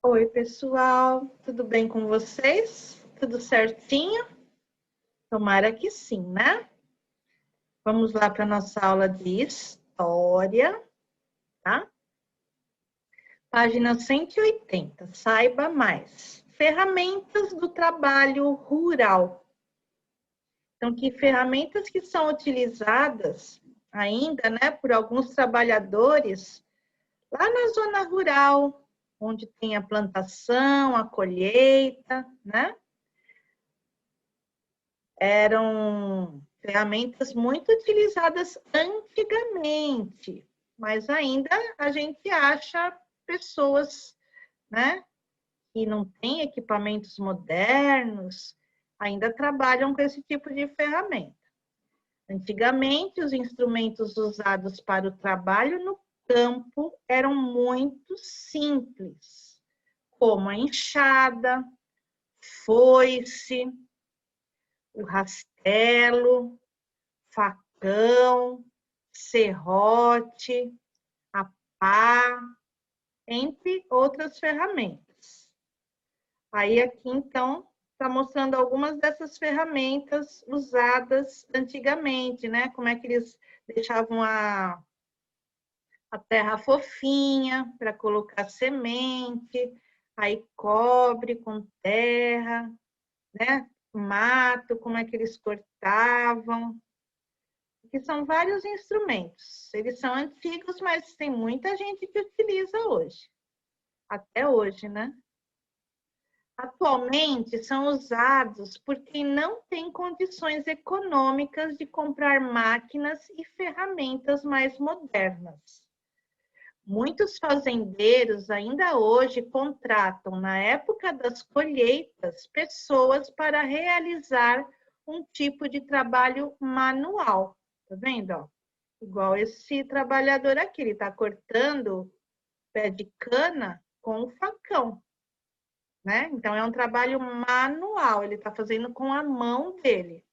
Oi, pessoal, tudo bem com vocês? Tudo certinho? Tomara que sim, né? Vamos lá para a nossa aula de história, tá? Página 180. Saiba mais. Ferramentas do trabalho rural. Então, que ferramentas que são utilizadas ainda, né, por alguns trabalhadores lá na zona rural, onde tem a plantação, a colheita, né? Eram ferramentas muito utilizadas antigamente, mas ainda a gente acha pessoas, né, que não têm equipamentos modernos, ainda trabalham com esse tipo de ferramenta. Antigamente, os instrumentos usados para o trabalho no campo eram muito simples, como a enxada, foice, o rastelo, facão, serrote, a pá, entre outras ferramentas. Aí aqui, então, está mostrando algumas dessas ferramentas usadas antigamente, né? Como é que eles deixavam a terra fofinha para colocar semente, aí cobre com terra, né? Mato, como é que eles cortavam, que são vários instrumentos. Eles são antigos, mas tem muita gente que utiliza hoje, até hoje, né? Atualmente são usados por quem não tem condições econômicas de comprar máquinas e ferramentas mais modernas. Muitos fazendeiros ainda hoje contratam, na época das colheitas, pessoas para realizar um tipo de trabalho manual. Tá vendo? Ó? Igual esse trabalhador aqui, ele está cortando pé de cana com o facão, né? Então, é um trabalho manual, ele está fazendo com a mão dele,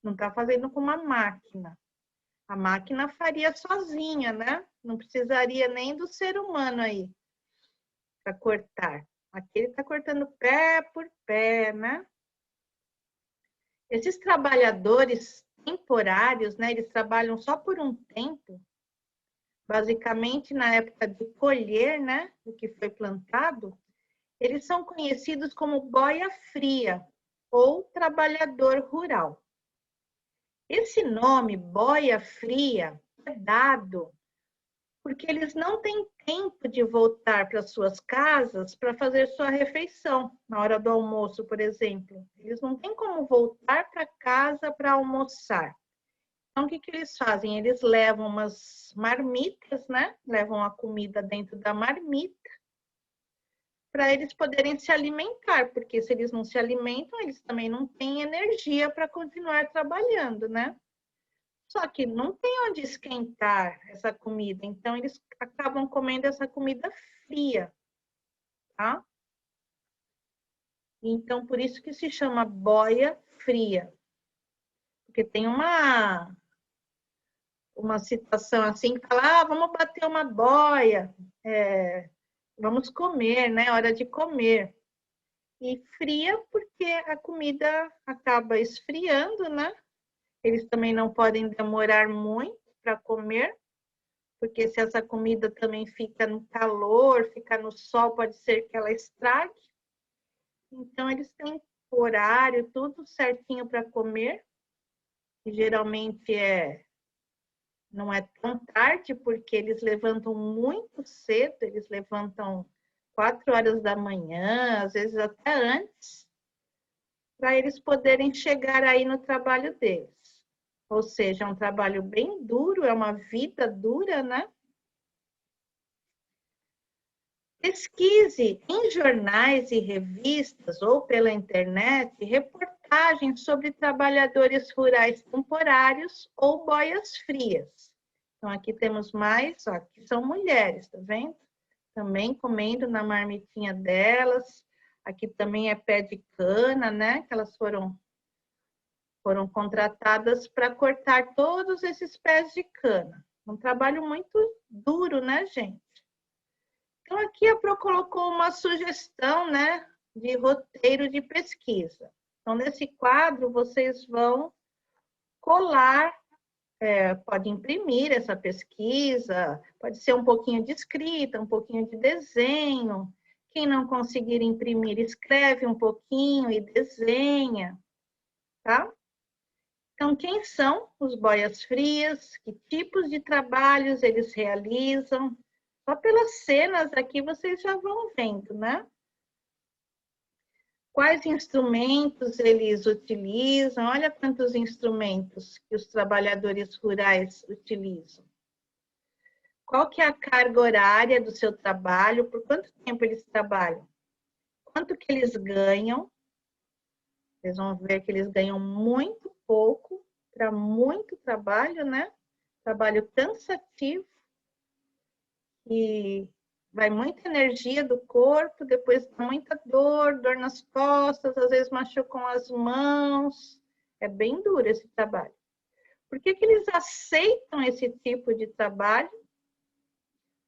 não está fazendo com uma máquina. A máquina faria sozinha, né? Não precisaria nem do ser humano aí para cortar. Aqui ele está cortando pé por pé, né? Esses trabalhadores temporários, né? Eles trabalham só por um tempo, basicamente na época de colher, né? O que foi plantado. Eles são conhecidos como boia fria ou trabalhador rural. Esse nome, boia fria, é dado porque eles não têm tempo de voltar para suas casas para fazer sua refeição, na hora do almoço, por exemplo. Eles não têm como voltar para casa para almoçar. Então, o que eles fazem? Eles levam umas marmitas, né? Levam a comida dentro da marmita para eles poderem se alimentar, porque se eles não se alimentam, eles também não têm energia para continuar trabalhando, né? Só que não tem onde esquentar essa comida, então eles acabam comendo essa comida fria, tá? Então, por isso que se chama boia fria. Porque tem uma situação assim que fala, vamos bater uma boia, vamos comer, né? Hora de comer. E fria porque a comida acaba esfriando, né? Eles também não podem demorar muito para comer, porque se essa comida também fica no calor, fica no sol, pode ser que ela estrague. Então, eles têm horário, tudo certinho para comer, que geralmente não é tão tarde, porque eles levantam muito cedo, eles levantam 4 horas da manhã, às vezes até antes, para eles poderem chegar aí no trabalho deles. Ou seja, é um trabalho bem duro, é uma vida dura, né? Pesquise em jornais e revistas ou pela internet reportagens sobre trabalhadores rurais temporários ou boias frias. Então, aqui temos mais, ó, que são mulheres, tá vendo? Também comendo na marmitinha delas. Aqui também é pé de cana, né? Que elas foram contratadas para cortar todos esses pés de cana. Um trabalho muito duro, né, gente? Então, aqui a Pro colocou uma sugestão, né, de roteiro de pesquisa. Então, nesse quadro, vocês vão colar, pode imprimir essa pesquisa, pode ser um pouquinho de escrita, um pouquinho de desenho. Quem não conseguir imprimir, escreve um pouquinho e desenha, tá? Então, quem são os boias-frias? Que tipos de trabalhos eles realizam? Só pelas cenas aqui vocês já vão vendo, né? Quais instrumentos eles utilizam? Olha quantos instrumentos que os trabalhadores rurais utilizam. Qual que é a carga horária do seu trabalho? Por quanto tempo eles trabalham? Quanto que eles ganham? Vocês vão ver que eles ganham muito pouco para muito trabalho, né? Trabalho cansativo e vai muita energia do corpo, depois dá muita dor, dor nas costas, às vezes machucam as mãos. É bem duro esse trabalho. Por que que eles aceitam esse tipo de trabalho?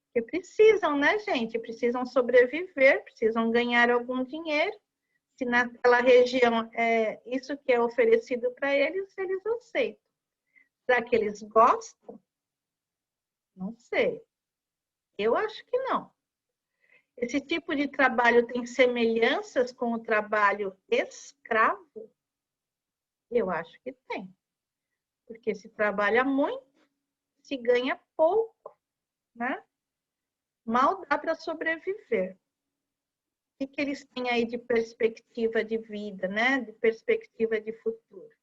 Porque precisam, né, gente? Precisam sobreviver, precisam ganhar algum dinheiro. Se naquela região é isso que é oferecido para eles, eles aceitam. Será que eles gostam? Não sei. Eu acho que não. Esse tipo de trabalho tem semelhanças com o trabalho escravo? Eu acho que tem. Porque se trabalha muito, se ganha pouco, né? Mal dá para sobreviver. O que eles têm aí de perspectiva de vida, né? De perspectiva de futuro?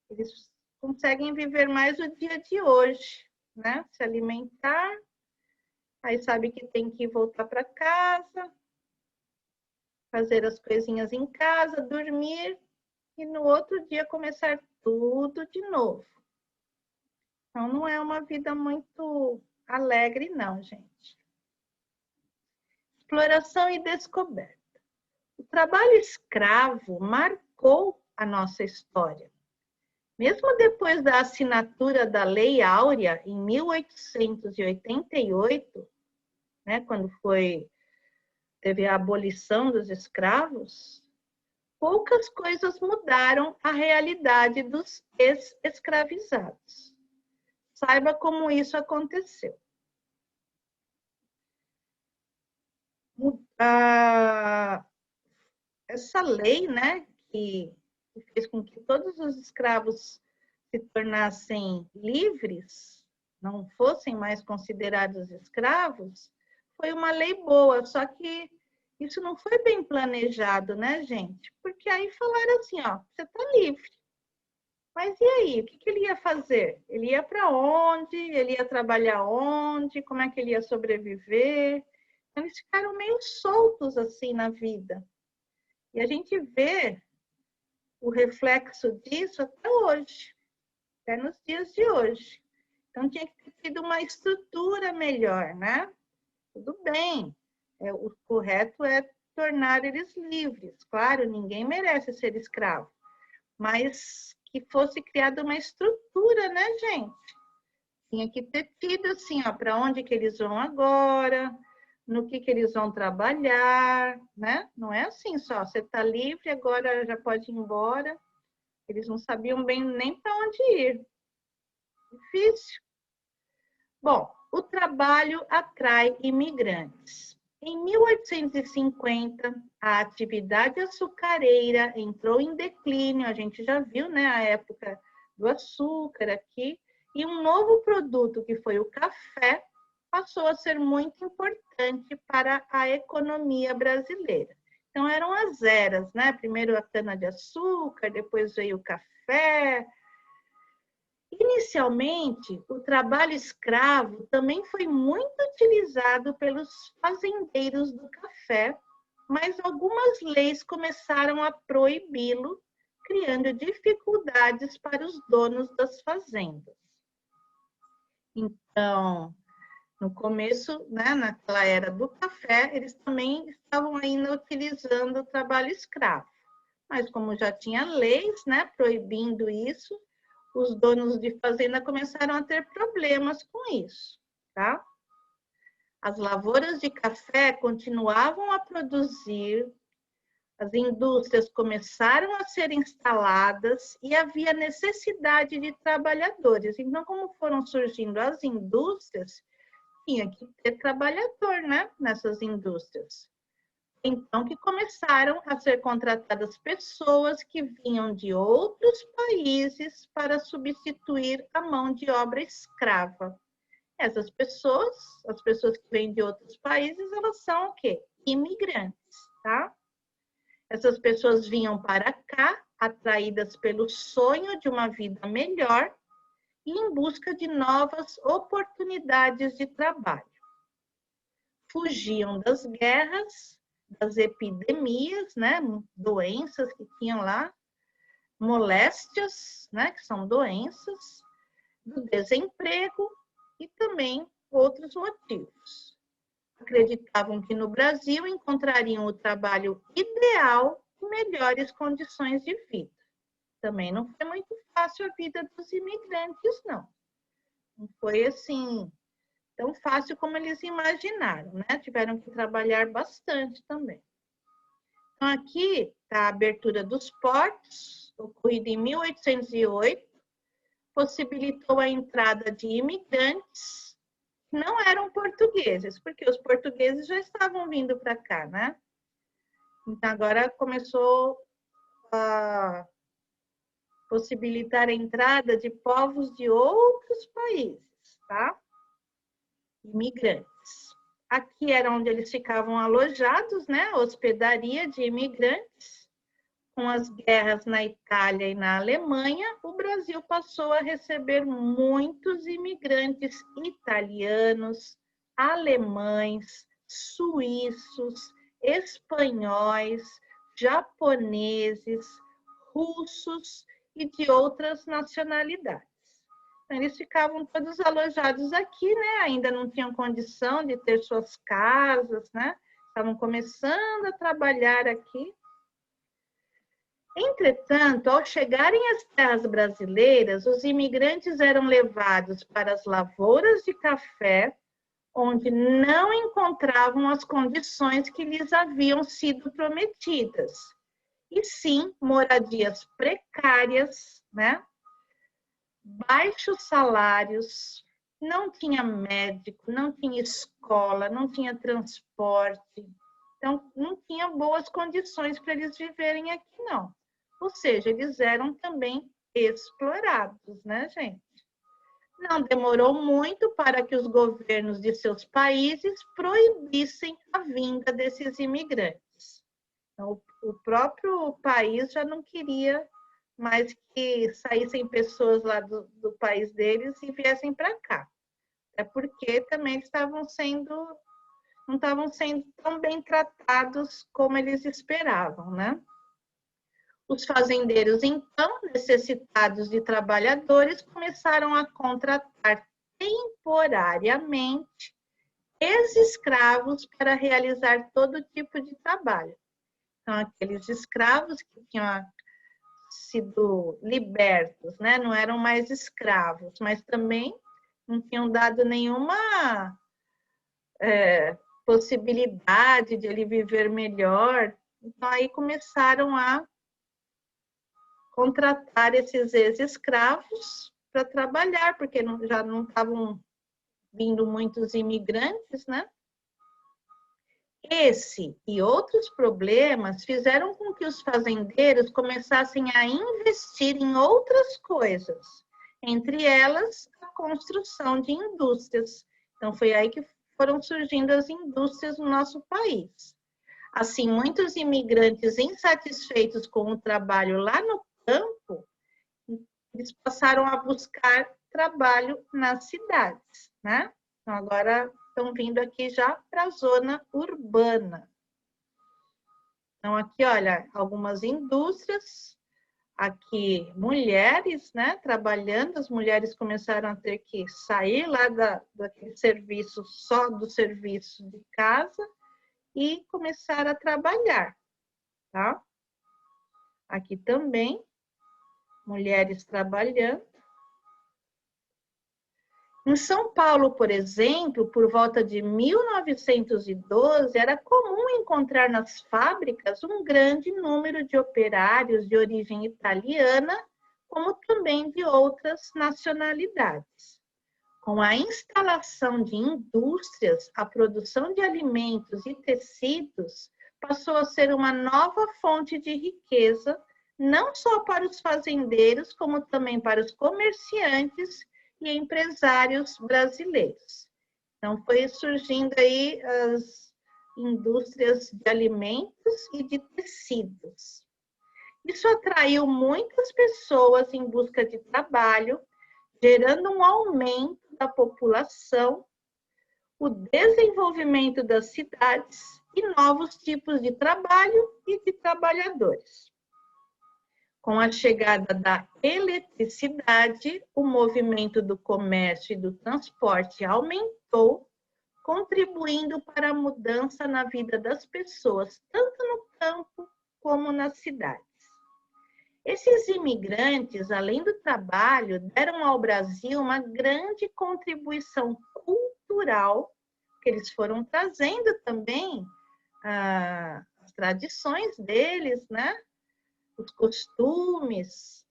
Eles conseguem viver mais o dia de hoje, né? Se alimentar, aí sabe que tem que voltar para casa, fazer as coisinhas em casa, dormir e no outro dia começar tudo de novo. Então, não é uma vida muito alegre, não, gente. Exploração e descoberta. O trabalho escravo marcou a nossa história. Mesmo depois da assinatura da Lei Áurea, em 1888, né, quando teve a abolição dos escravos, poucas coisas mudaram a realidade dos ex-escravizados. Saiba como isso aconteceu. Essa lei, né, que fez com que todos os escravos se tornassem livres, não fossem mais considerados escravos, foi uma lei boa, só que isso não foi bem planejado, né, gente? Porque aí falaram assim, ó, você está livre. Mas e aí, o que ele ia fazer? Ele ia para onde? Ele ia trabalhar onde? Como é que ele ia sobreviver? Então, eles ficaram meio soltos assim na vida. E a gente vê o reflexo disso até hoje, até nos dias de hoje. Então, tinha que ter sido uma estrutura melhor, né? Tudo bem, o correto é tornar eles livres. Claro, ninguém merece ser escravo, mas que fosse criada uma estrutura, né, gente? Tinha que ter tido assim, ó, para onde que eles vão agora, no que eles vão trabalhar, né? Não é assim só, você está livre, agora já pode ir embora. Eles não sabiam bem nem para onde ir. Difícil. Bom, o trabalho atrai imigrantes. Em 1850, a atividade açucareira entrou em declínio, a gente já viu, né, a época do açúcar aqui, e um novo produto, que foi o café, passou a ser muito importante para a economia brasileira. Então, eram as eras, né? Primeiro a cana-de-açúcar, depois veio o café. Inicialmente, o trabalho escravo também foi muito utilizado pelos fazendeiros do café, mas algumas leis começaram a proibi-lo, criando dificuldades para os donos das fazendas. Então, no começo, né, naquela era do café, eles também estavam ainda utilizando o trabalho escravo. Mas como já tinha leis, né, proibindo isso, os donos de fazenda começaram a ter problemas com isso, tá? As lavouras de café continuavam a produzir, as indústrias começaram a ser instaladas e havia necessidade de trabalhadores. Então, como foram surgindo as indústrias, tinha que ter trabalhador, né, nessas indústrias. Então, que começaram a ser contratadas pessoas que vinham de outros países para substituir a mão de obra escrava. Essas pessoas, as pessoas que vêm de outros países, elas são o quê? Imigrantes, tá? Essas pessoas vinham para cá, atraídas pelo sonho de uma vida melhor e em busca de novas oportunidades de trabalho. Fugiam das guerras, das epidemias, né? Doenças que tinham lá, moléstias, né? Que são doenças, do desemprego e também outros motivos. Acreditavam que no Brasil encontrariam o trabalho ideal e melhores condições de vida. Também não foi muito fácil a vida dos imigrantes, não. Não foi assim tão fácil como eles imaginaram, né? Tiveram que trabalhar bastante também. Então, aqui está a abertura dos portos, ocorrida em 1808, possibilitou a entrada de imigrantes que não eram portugueses, porque os portugueses já estavam vindo para cá, né? Então, agora começou a possibilitar a entrada de povos de outros países, tá? Imigrantes. Aqui era onde eles ficavam alojados, né? Hospedaria de imigrantes. Com as guerras na Itália e na Alemanha, o Brasil passou a receber muitos imigrantes italianos, alemães, suíços, espanhóis, japoneses, russos e de outras nacionalidades. Então, eles ficavam todos alojados aqui, né? Ainda não tinham condição de ter suas casas, né? Estavam começando a trabalhar aqui. Entretanto, ao chegarem às terras brasileiras, os imigrantes eram levados para as lavouras de café, onde não encontravam as condições que lhes haviam sido prometidas, e sim moradias precárias, né? Baixos salários, não tinha médico, não tinha escola, não tinha transporte, então não tinha boas condições para eles viverem aqui, não. Ou seja, eles eram também explorados, né, gente? Não demorou muito para que os governos de seus países proibissem a vinda desses imigrantes. Então, o próprio país já não queria mais que saíssem pessoas lá do país deles e viessem para cá. É porque também eles não estavam sendo tão bem tratados como eles esperavam, né? Os fazendeiros, então, necessitados de trabalhadores, começaram a contratar temporariamente ex-escravos para realizar todo tipo de trabalho. Então, aqueles escravos que tinham sido libertos, né? Não eram mais escravos, mas também não tinham dado nenhuma possibilidade de ele viver melhor. Então, aí começaram a contratar esses ex-escravos para trabalhar, porque já não estavam vindo muitos imigrantes, né? Esse e outros problemas fizeram com que os fazendeiros começassem a investir em outras coisas, entre elas a construção de indústrias. Então, foi aí que foram surgindo as indústrias no nosso país. Assim, muitos imigrantes insatisfeitos com o trabalho lá no campo, eles passaram a buscar trabalho nas cidades, né? Então, agora estão vindo aqui já para a zona urbana. Então, aqui, olha, algumas indústrias, aqui mulheres, né, trabalhando, as mulheres começaram a ter que sair lá daquele serviço, só do serviço de casa, e começar a trabalhar, tá? Aqui também, mulheres trabalhando. Em São Paulo, por exemplo, por volta de 1912, era comum encontrar nas fábricas um grande número de operários de origem italiana, como também de outras nacionalidades. Com a instalação de indústrias, a produção de alimentos e tecidos passou a ser uma nova fonte de riqueza, não só para os fazendeiros, como também para os comerciantes e empresários brasileiros. Então, foi surgindo aí as indústrias de alimentos e de tecidos. Isso atraiu muitas pessoas em busca de trabalho, gerando um aumento da população, o desenvolvimento das cidades e novos tipos de trabalho e de trabalhadores. Com a chegada da eletricidade, o movimento do comércio e do transporte aumentou, contribuindo para a mudança na vida das pessoas, tanto no campo como nas cidades. Esses imigrantes, além do trabalho, deram ao Brasil uma grande contribuição cultural, que eles foram trazendo também as tradições deles, né? Os costumes,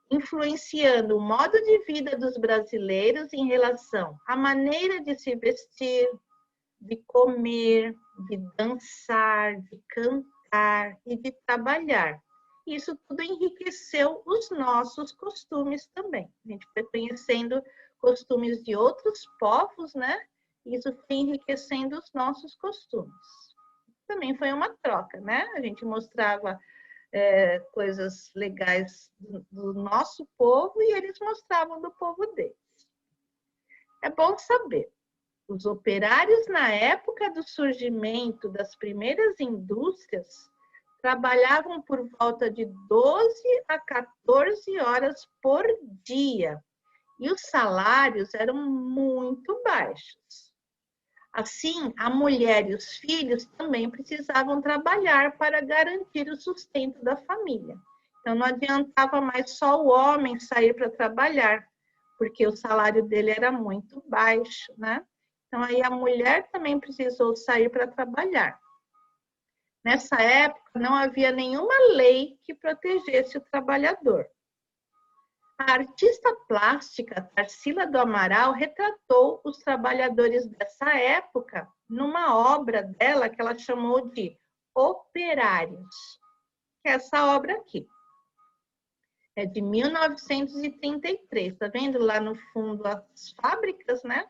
influenciando o modo de vida dos brasileiros em relação à maneira de se vestir, de comer, de dançar, de cantar e de trabalhar. Isso tudo enriqueceu os nossos costumes também. A gente foi conhecendo costumes de outros povos, né? Isso foi enriquecendo os nossos costumes. Também foi uma troca, né? A gente mostrava coisas legais do nosso povo e eles mostravam do povo deles. É bom saber, os operários na época do surgimento das primeiras indústrias trabalhavam por volta de 12 a 14 horas por dia e os salários eram muito baixos. Assim, a mulher e os filhos também precisavam trabalhar para garantir o sustento da família. Então, não adiantava mais só o homem sair para trabalhar, porque o salário dele era muito baixo, né? Então, aí a mulher também precisou sair para trabalhar. Nessa época, não havia nenhuma lei que protegesse o trabalhador. A artista plástica Tarsila do Amaral retratou os trabalhadores dessa época numa obra dela que ela chamou de Operários, que é essa obra aqui. É de 1933, tá vendo lá no fundo as fábricas, né?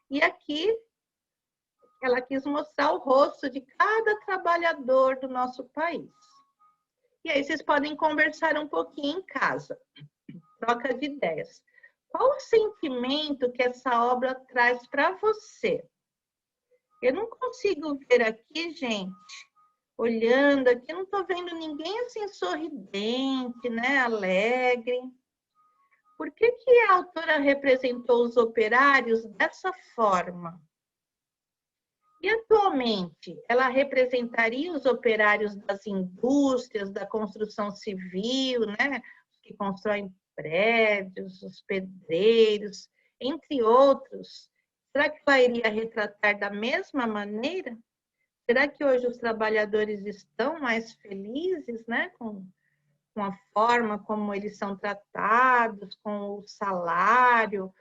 E aqui ela quis mostrar o rosto de cada trabalhador do nosso país. E aí vocês podem conversar um pouquinho em casa. Troca de ideias. Qual o sentimento que essa obra traz para você? Eu não consigo ver aqui, gente, olhando aqui, não estou vendo ninguém assim sorridente, né, alegre. Por que a autora representou os operários dessa forma? E atualmente, ela representaria os operários das indústrias, da construção civil, né, que constroem prédios, os pedreiros, entre outros. Será que ela iria retratar da mesma maneira? Será que hoje os trabalhadores estão mais felizes, né, com a forma como eles são tratados, com o salário,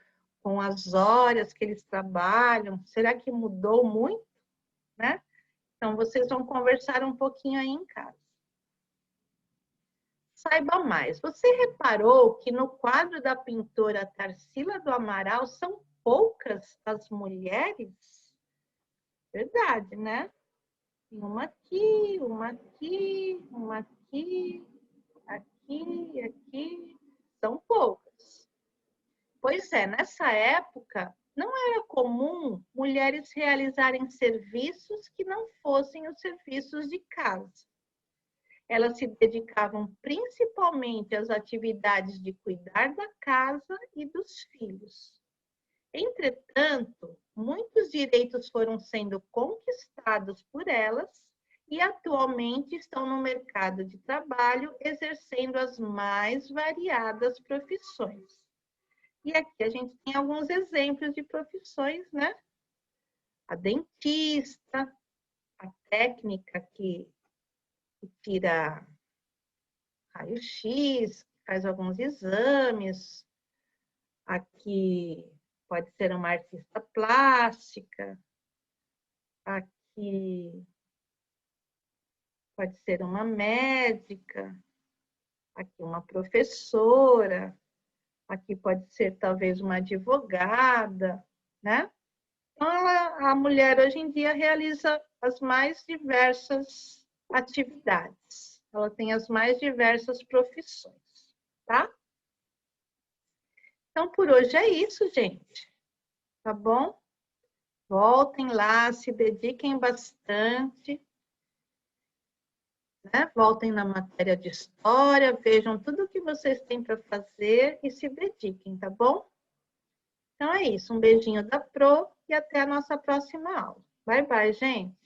com as horas que eles trabalham? Será que mudou muito, né? Então, vocês vão conversar um pouquinho aí em casa. Saiba mais. Você reparou que no quadro da pintora Tarsila do Amaral são poucas as mulheres? Verdade, né? Uma aqui, uma aqui, uma aqui, aqui, aqui. São poucas. Pois é, nessa época não era comum mulheres realizarem serviços que não fossem os serviços de casa. Elas se dedicavam principalmente às atividades de cuidar da casa e dos filhos. Entretanto, muitos direitos foram sendo conquistados por elas e atualmente estão no mercado de trabalho exercendo as mais variadas profissões. E aqui a gente tem alguns exemplos de profissões, né? A dentista, a técnica que tira raio-x, faz alguns exames. Aqui pode ser uma artista plástica. Aqui pode ser uma médica. Aqui uma professora. Aqui pode ser talvez uma advogada, né? Então, a mulher hoje em dia realiza as mais diversas atividades. Ela tem as mais diversas profissões, tá? Então, por hoje é isso, gente. Tá bom? Voltem lá, se dediquem bastante, né? Voltem na matéria de história, vejam tudo o que vocês têm para fazer e se dediquem, tá bom? Então é isso. Um beijinho da Pro e até a nossa próxima aula. Bye, bye, gente!